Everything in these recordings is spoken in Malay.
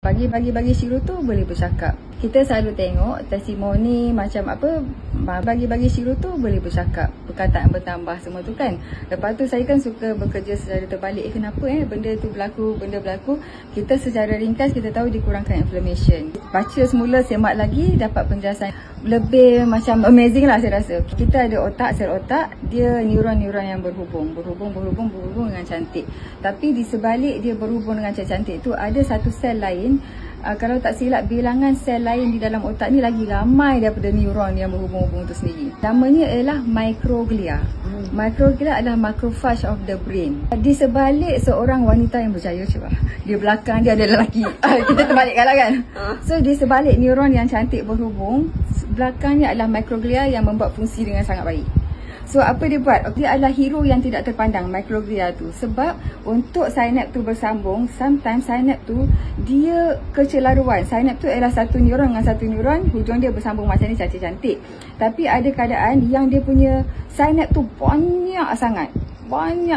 Bagi Shiro tu boleh bercakap. Kita selalu tengok testimoni macam apa, bagi Shiro tu boleh bercakap, perkataan bertambah semua tu kan. Lepas tu saya kan suka bekerja secara terbalik. Kenapa benda tu berlaku, kita secara ringkas kita tahu dikurangkan inflammation. Baca semula, semak lagi, dapat penjelasan lebih macam amazing lah saya rasa. Kita ada otak, sel otak, dia neuron-neuron yang berhubung dengan cantik. Tapi di sebalik dia berhubung dengan cantik tu ada satu sel lain. Kalau tak silap, bilangan sel lain di dalam otak ni lagi ramai daripada neuron yang berhubung-hubung tu sendiri. Namanya ialah microglia. Microglia adalah macrophage of the brain. Di sebalik seorang wanita yang berjaya, cuba, di belakang dia ada lelaki. Kita terbalikkan lah kan. So di sebalik neuron yang cantik berhubung, belakangnya adalah microglia yang membuat fungsi dengan sangat baik. So apa dia buat? Dia adalah hero yang tidak terpandang, microglia tu. Sebab untuk synapse tu bersambung, sometimes synapse tu dia kecelaruan. Synapse tu adalah satu neuron dengan satu neuron, hujung dia bersambung macam ni cantik-cantik. Tapi ada keadaan yang dia punya synapse tu banyak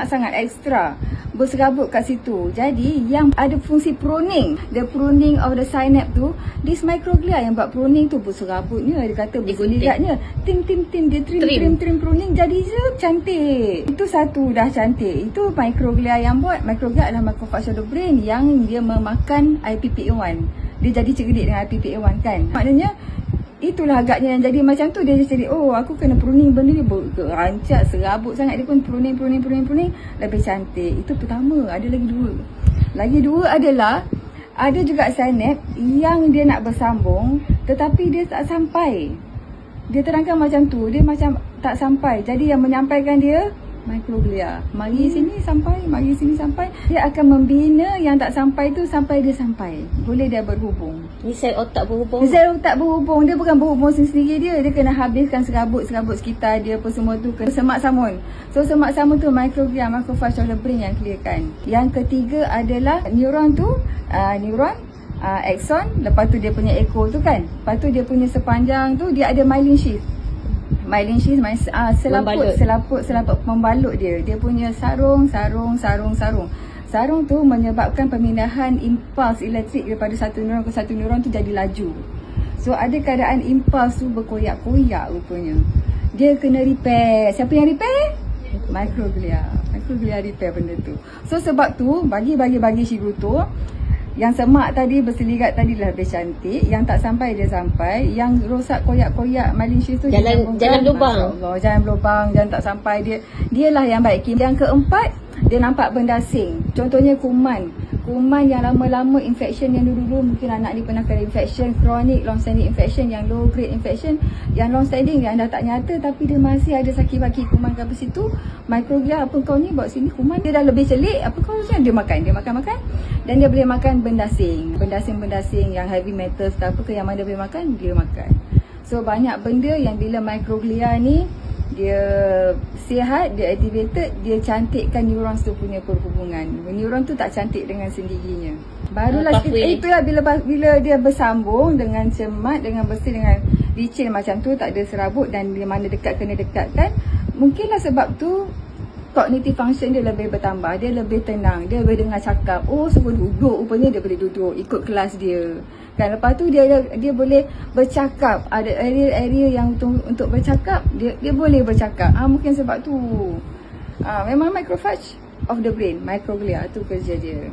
sangat ekstra berserabut kat situ. Jadi yang ada fungsi pruning, the pruning of the synapse tu, this microglia yang buat pruning tu berserabutnya, dia kata berseliratnya, tim dia trim pruning jadi cantik. Itu satu dah cantik. Itu microglia yang buat. Microglia adalah macrophage of the brain yang dia memakan IPPA1. Dia jadi cerdik dengan IPPA1 kan. Maknanya itulah agaknya yang jadi macam tu. Dia jadi, oh aku kena pruning benda ni, rancak, serabut sangat. Dia pun pruning lebih cantik. Itu pertama. Ada lagi dua adalah ada juga synapse yang dia nak bersambung tetapi dia tak sampai. Dia terangkan macam tu, dia macam tak sampai. Jadi yang menyampaikan dia microglia. Mari sini sampai. Dia akan membina yang tak sampai tu sampai dia sampai. Boleh dia berhubung. Ni sel otak berhubung. Dia bukan berhubung sendiri dia kena habiskan serabut sekitar dia apa semua tu, kena semak samun. So semak samun tu microglia, macrophage of the brain yang clearkan. Yang ketiga adalah neuron tu, axon, lepas tu dia punya echo tu kan. Lepas tu dia punya sepanjang tu dia ada myelin sheath. Selaput membalut dia. Dia punya sarung. Sarung tu menyebabkan pemindahan impuls elektrik daripada satu neuron ke satu neuron tu jadi laju. So ada keadaan impuls tu berkoyak-koyak rupanya. Dia kena repair. Siapa yang repair? Microglia repair benda tu. So sebab tu bagi Shiro tu, yang semak tadi, berselirat tadi lebih cantik. Yang tak sampai dia sampai. Yang rosak koyak-koyak myelin sheath tu Jalan lubang. Allah, jangan berlubang, jangan tak sampai dia. Dialah yang baik. Yang keempat, dia nampak benda asing. Contohnya kuman yang lama-lama infection, yang dulu mungkin anak ni pernah kena infection chronic, long standing infection, yang low grade infection, yang long standing, yang dah tak nyata tapi dia masih ada sakit-sakit kuman kat situ. Microglia, apa kau ni bawa sini kuman, dia dah lebih celik, apa kau macam dia makan dan dia boleh makan benda asing yang heavy metals ke apa ke, yang mana dia boleh makan, dia makan. So banyak benda yang bila microglia ni dia sihat, dia activated, dia cantikkan neurons tu punya perhubungan. Neuron tu tak cantik dengan sendirinya. Barulah itulah bila dia bersambung dengan cermat, dengan bersih, dengan licin macam tu, tak ada serabut dan di mana dekat kena dekatkan. Mungkinlah sebab tu cognitive function dia lebih bertambah, dia lebih tenang, dia boleh dengar cakap. Oh, suruh duduk, rupanya dia boleh duduk ikut kelas dia. Kan lepas tu dia boleh bercakap. Ada area yang untuk bercakap, dia boleh bercakap. Mungkin sebab tu. Memang macrophage of the brain, microglia tu kerja dia.